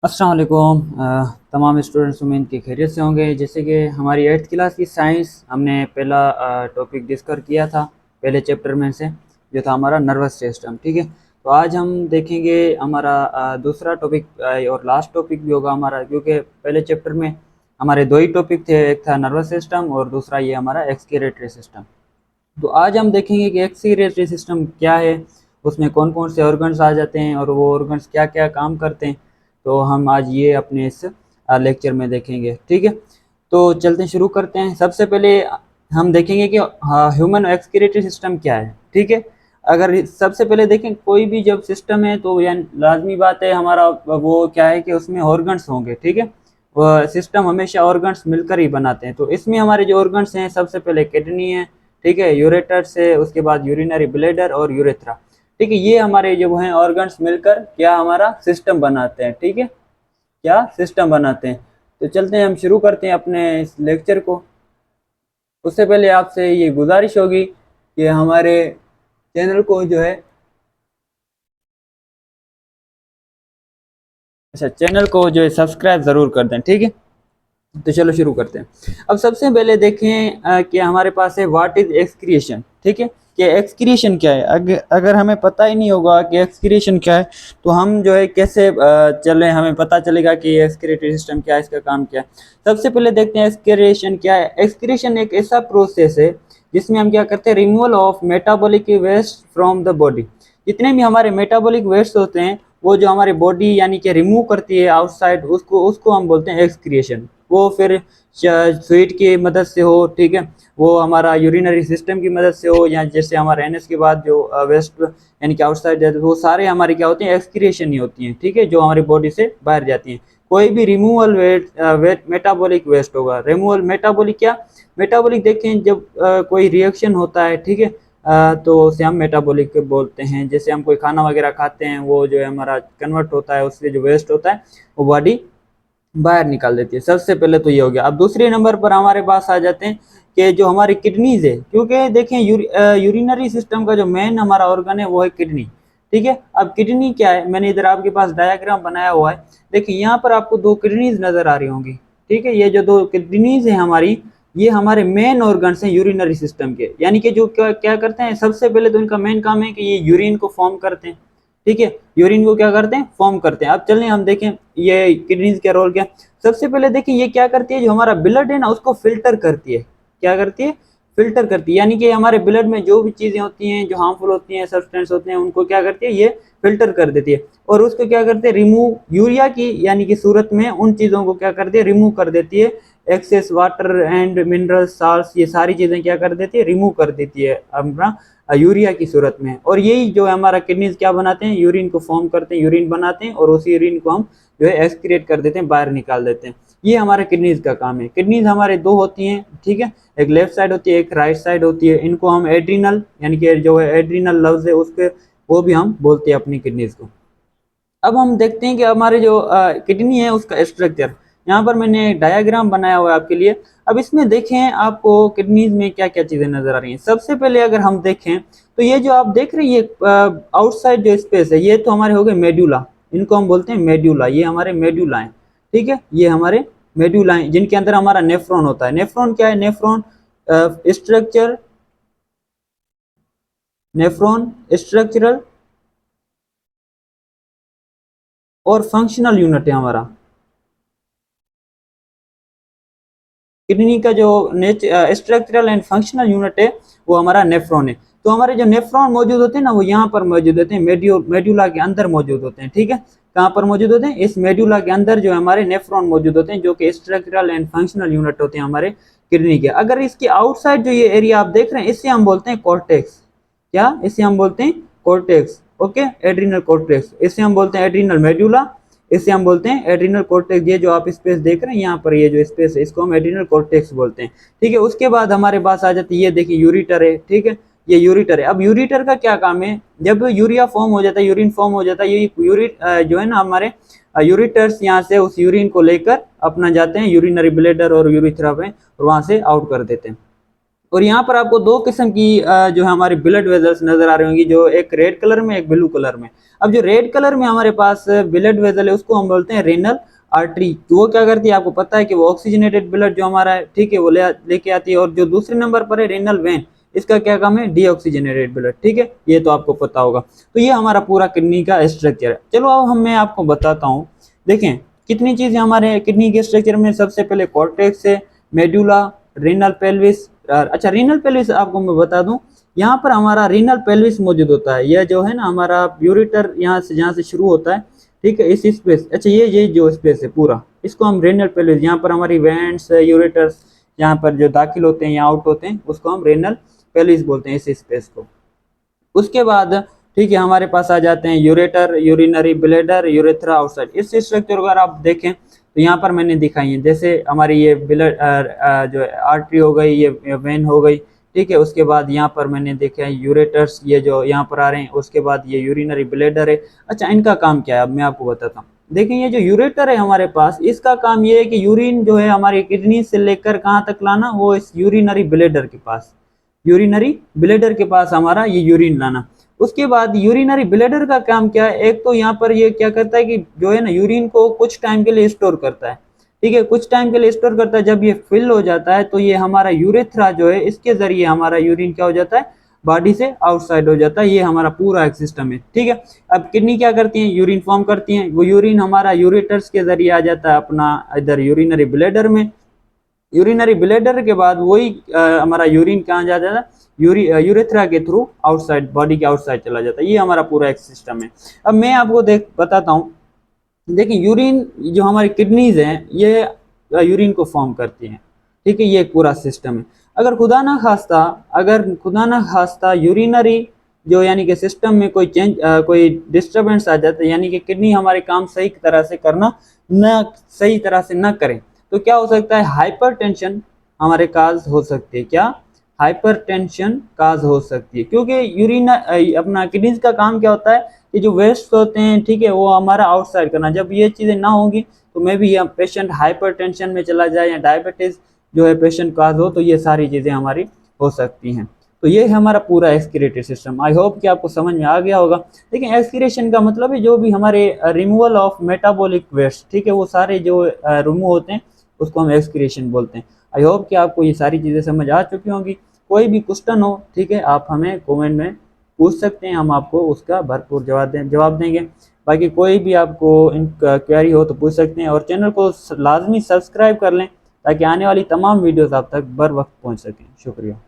अस्सलाम वालेकुम तमाम स्टूडेंट्स उम्मीद की खैरियत से होंगे। जैसे कि हमारी 8th क्लास की साइंस हमने पहला टॉपिक डिस्कस किया था, पहले चैप्टर में से जो था हमारा नर्वस सिस्टम। ठीक है, तो आज हम देखेंगे हमारा दूसरा टॉपिक और लास्ट टॉपिक भी होगा हमारा, क्योंकि पहले चैप्टर में हमारे दो ही टॉपिक थे, एक था नर्वस सिस्टम और दूसरा ये हमारा एक्सक्रीटरी सिस्टम। तो आज हम देखेंगे कि एक्सक्रीटरी सिस्टम क्या है, उसमें कौन कौन से ऑर्गन्स आ जाते हैं और वो ऑर्गन्स क्या क्या काम करते हैं। तो हम आज ये अपने इस लेक्चर में देखेंगे। ठीक है, तो चलते हैं, शुरू करते हैं। सबसे पहले हम देखेंगे कि ह्यूमन एक्सक्रीटरी सिस्टम क्या है। ठीक है, अगर सबसे पहले देखें कोई भी जब सिस्टम है तो यानी लाजमी बात है हमारा वो क्या है कि उसमें ऑर्गन्स होंगे। ठीक है, वह सिस्टम हमेशा ऑर्गन्स मिलकर ही बनाते हैं। तो इसमें हमारे जो ऑर्गन्स हैं, सबसे पहले किडनी है, ठीक है, यूरेटर्स है, उसके बाद यूरिनरी ब्लैडर और यूरेथ्रा। ठीक है, ये हमारे जो हैं ऑर्गन्स मिलकर क्या हमारा सिस्टम बनाते हैं। ठीक है, क्या सिस्टम बनाते हैं। तो चलते हैं, हम शुरू करते हैं अपने इस लेक्चर को। उससे पहले आपसे ये गुजारिश होगी कि हमारे चैनल को जो है, अच्छा, चैनल को जो है सब्सक्राइब ज़रूर कर दें। ठीक है, तो चलो शुरू करते हैं। अब सबसे पहले देखें कि हमारे पास है व्हाट इज एक्सक्रिएशन। ठीक है, कि एक्सक्रिएशन क्या है। अगर हमें पता ही नहीं होगा कि एक्सक्रिएशन क्या है तो हम जो है कैसे चलें, हमें पता चलेगा कि एक्सक्रीटरी सिस्टम क्या है, इसका काम क्या है। सबसे पहले देखते हैं एक्सक्रिएशन क्या है। एक्सक्रिएशन एक ऐसा प्रोसेस है जिसमें हम क्या करते हैं, removal of metabolic waste from the body. जितने भी हमारे मेटाबॉलिक वेस्ट होते हैं वो जो हमारी बॉडी यानी कि रिमूव करती है आउटसाइड, उसको उसको हम बोलते हैं एक्सक्रिएशन। वो फिर स्वीट की मदद से हो, ठीक है, वो हमारा यूरिनरी सिस्टम की मदद से हो, या जैसे हमारा एनएस के बाद जो वेस्ट यानी कि आउटसाइड है, वो सारे हमारे क्या होते हैं, एक्सक्रिएशन ही होती हैं। ठीक है, जो हमारी बॉडी से बाहर जाती हैं। कोई भी रिमूवल वेट मेटाबॉलिक वेस्ट होगा। रिमूवल मेटाबॉलिक क्या, मेटाबॉलिक देखें जब कोई रिएक्शन होता है, ठीक है, तो उसे हम मेटाबॉलिक बोलते हैं। जैसे हम कोई खाना वगैरह खाते हैं, वो जो है हमारा कन्वर्ट होता है, उससे जो वेस्ट होता है वो बॉडी बाहर निकाल देती है। सबसे पहले तो ये हो गया। अब दूसरे नंबर पर हमारे पास आ जाते हैं कि जो हमारी किडनीज है, क्योंकि देखें यूरिनरी सिस्टम का जो मेन हमारा ऑर्गन है वो है किडनी। ठीक है, अब किडनी क्या है, मैंने इधर आपके पास डायग्राम बनाया हुआ है। देखिए यहाँ पर आपको दो किडनीज नजर आ रही होंगी। ठीक है, ये जो दो किडनीज है हमारी, ये हमारे मेन ऑर्गन्स हैं यूरिनरी सिस्टम के। यानी कि जो क्या क्या करते हैं, सबसे पहले तो इनका मेन काम है कि ये यूरिन को फॉर्म करते हैं। ठीक है, यूरिन को क्या करते हैं, फॉर्म करते हैं। अब चलें हम देखें ये किडनीज का रोल क्या। सबसे पहले देखिए ये क्या करती है, जो हमारा ब्लड है ना उसको फिल्टर करती है। क्या करती है, फिल्टर करती है। यानी कि हमारे ब्लड में जो भी चीजें होती हैं जो हार्मफुल होती हैं, सब्सटेंस होते हैं, उनको क्या करती है, ये फिल्टर कर देती है। और उसको क्या करते हैं, रिमूव, यूरिया की यानी कि सूरत में उन चीजों को क्या करती है, रिमूव कर देती है। Excess water and mineral salt, ये सारी चीजें क्या कर देती है, रिमूव कर देती है अपना यूरिया की सूरत में। और यही जो है हमारा किडनीज क्या बनाते हैं, यूरिन को फॉर्म करते हैं, यूरिन बनाते हैं, और उसी यूरिन को हम जो है एक्सक्रिएट कर देते हैं, बाहर निकाल देते हैं। ये हमारे किडनीज का काम है। किडनीज हमारे दो होती हैं, ठीक है, एक लेफ्ट साइड होती है, एक राइट साइड होती है। इनको हम एड्रीनल यानी कि जो है एड्रीनल लव्स है उसके, वो भी हम बोलते हैं अपनी किडनीज को। अब हम देखते हैं कि हमारे जो किडनी है उसका स्ट्रक्चर, यहाँ पर मैंने एक डायग्राम बनाया हुआ है आपके लिए। अब इसमें देखें आपको किडनीज में क्या क्या चीजें नजर आ रही हैं। सबसे पहले अगर हम देखें तो ये जो आप देख रहे हैं ये आउटसाइड जो स्पेस है, ये तो हमारे हो गए मेड्यूला। इनको हम बोलते हैं मेड्यूला, ये हमारे मेड्यूला हैं। ठीक है, ये हमारे मेड्यूला हैं जिनके अंदर हमारा नेफ्रॉन होता है। नेफ्रॉन क्या है, नेफ्रॉन स्ट्रक्चर, नेफ्रॉन स्ट्रक्चरल और फंक्शनल यूनिट है हमारा। किडनी का जो स्ट्रक्चरल एंड फंक्शनल यूनिट है वो हमारा नेफ्रॉन है। तो हमारे जो नेफ्रॉन मौजूद होते हैं ना, वो यहाँ पर मौजूद होते हैं, मेड्यूला के अंदर मौजूद होते हैं। ठीक है, कहाँ पर मौजूद होते हैं, इस मेड्यूला के अंदर जो हमारे नेफ्रॉन मौजूद होते हैं, जो कि स्ट्रक्चरल एंड फंक्शनल यूनिट होते हैं हमारे किडनी के। अगर इसके आउटसाइड जो ये एरिया आप देख रहे हैं, इससे हम बोलते हैं कॉर्टेक्स। क्या, इसे हम बोलते हैं कॉर्टेक्स। ओके, एड्रीनल कॉर्टेक्स, इसे हम बोलते हैं एड्रीनल मेड्यूला, इसे हम बोलते हैं एड्रीनल कॉर्टेक्स। ये जो आप स्पेस देख रहे हैं यहाँ पर, ये जो स्पेस है इसको हम एड्रीनल कॉर्टेक्स बोलते हैं। ठीक है, उसके बाद हमारे पास आ जाती है, ये देखिए यूरिटर है। ठीक है, ये यूरिटर है। अब यूरिटर का क्या काम है, जब यूरिया फॉर्म हो जाता है, यूरिन फॉर्म हो जाता है, ये यूरिट जो है ना हमारे यूरिटर्स यहाँ से उस यूरिन को लेकर अपना जाते हैं यूरिनरी ब्लैडर और यूरिथ्रा में, और वहां से आउट कर देते हैं। और यहाँ पर आपको दो किस्म की जो है हमारी ब्लड वेजल्स नजर आ रही होंगी, जो एक रेड कलर में एक ब्लू कलर में। अब जो रेड कलर में हमारे पास ब्लड वेजल है उसको हम बोलते हैं रेनल आर्टरी। तो वो क्या करती है, आपको पता है कि वो ऑक्सीजनेटेड ब्लड जो हमारा है, ठीक है, वो लेके आती है। और जो दूसरे नंबर पर है रेनल वेन, इसका क्या काम है, डीऑक्सीजनेटेड ब्लड, ठीक है, ये तो आपको पता होगा। तो ये हमारा पूरा किडनी का स्ट्रक्चर है। चलो अब मैं आपको बताता हूँ। देखें कितनी चीजें हमारे किडनी के स्ट्रक्चर में, सबसे पहले कॉर्टेक्स है, मेडुला, रीनल पेल्विस। अच्छा, रीनल पेल्विस आपको मैं बता दूं, यहाँ पर हमारा रीनल पेल्विस मौजूद होता है। यह जो है ना हमारा यूरेटर, यहाँ से जहाँ से शुरू होता है, ठीक है, इस स्पेस, अच्छा ये जो स्पेस है पूरा, इसको हम रेनल पेल्विस, यहाँ पर हमारी वेंट्स यूरेटर्स यहाँ पर जो दाखिल होते हैं या आउट होते हैं, उसको हम रेनल पेल्विस बोलते हैं, इस स्पेस को। उसके बाद ठीक है हमारे पास आ जाते हैं ureter, urinary bladder, urethra, outside. इस स्ट्रक्चर को अगर आप देखें तो यहाँ पर मैंने दिखाई है, जैसे हमारी ये ब्लड जो आर्टरी हो गई, ये वेन हो गई, ठीक है। उसके बाद यहाँ पर मैंने देखा है यूरेटर्स, ये जो यहाँ पर आ रहे हैं। उसके बाद ये यूरिनरी ब्लैडर है। अच्छा, इनका काम क्या है अब मैं आपको बताता हूँ। देखिए ये जो यूरेटर है हमारे पास, इसका काम ये है कि यूरिन जो है हमारी किडनी से लेकर कहाँ तक लाना, वो इस यूरिनरी ब्लैडर के पास, यूरिनरी ब्लैडर के पास हमारा ये यूरिन लाना। उसके बाद यूरिनरी ब्लैडर का काम क्या है, एक तो यहाँ पर ये क्या करता है कि जो है ना यूरिन को कुछ टाइम के लिए स्टोर करता है, ठीक है, कुछ टाइम के लिए स्टोर करता है। जब ये फिल हो जाता है तो ये हमारा यूरेथ्रा जो है, इसके जरिए हमारा यूरिन क्या हो जाता है, बॉडी से आउटसाइड हो जाता है। ये हमारा पूरा एक सिस्टम है, ठीक है। अब किडनी क्या करती है, यूरिन फॉर्म करती है, वो यूरिन हमारा यूरेटर्स के जरिए आ जाता है अपना इधर यूरिनरी ब्लैडर में। यूरिनरी ब्लैडर के बाद वही हमारा यूरिन कहाँ जा जाता है, यूरेथ्रा के थ्रू आउटसाइड, बॉडी के आउटसाइड चला जाता है। ये हमारा पूरा एक सिस्टम है। अब मैं आपको बताता हूँ। देखिए यूरिन जो हमारी किडनीज हैं, ये यूरिन को फॉर्म करती हैं, ठीक है, ये एक पूरा सिस्टम है। अगर खुदा ना खास्ता यूरिनरी जो यानी कि सिस्टम में कोई चेंज, कोई डिस्टरबेंस आ जाता है, यानी कि किडनी हमारे काम सही तरह से करना न सही तरह से न करें, तो क्या हो सकता है, हाइपरटेंशन हमारे काज हो सकती है। क्या, हाइपरटेंशन काज हो सकती है, क्योंकि यूरिन अपना किडनीज का काम क्या होता है, कि जो वेस्ट होते हैं, ठीक है, वो हमारा आउटसाइड करना। जब ये चीज़ें ना होंगी तो मे भी पेशेंट हाइपरटेंशन में चला जाए, या डायबिटीज जो है पेशेंट काज हो, तो ये सारी चीज़ें हमारी हो सकती हैं। तो ये है हमारा पूरा एक्सक्रीटरी सिस्टम। आई होप कि आपको समझ में आ गया होगा। लेकिन एक्सक्रीशन का मतलब है जो भी हमारे रिमूवल ऑफ मेटाबॉलिक वेस्ट, ठीक है, वो सारे जो रिमूव होते हैं उसको हम एक्सक्रीशन बोलते हैं। आई होप कि आपको ये सारी चीज़ें समझ आ चुकी होंगी। कोई भी क्वेश्चन हो, ठीक है, आप हमें कमेंट में पूछ सकते हैं, हम आपको उसका भरपूर जवाब देंगे। बाकी कोई भी आपको क्वेरी हो तो पूछ सकते हैं, और चैनल को लाजमी सब्सक्राइब कर लें ताकि आने वाली तमाम वीडियोस आप तक बर वक्त पहुंच सकें। शुक्रिया।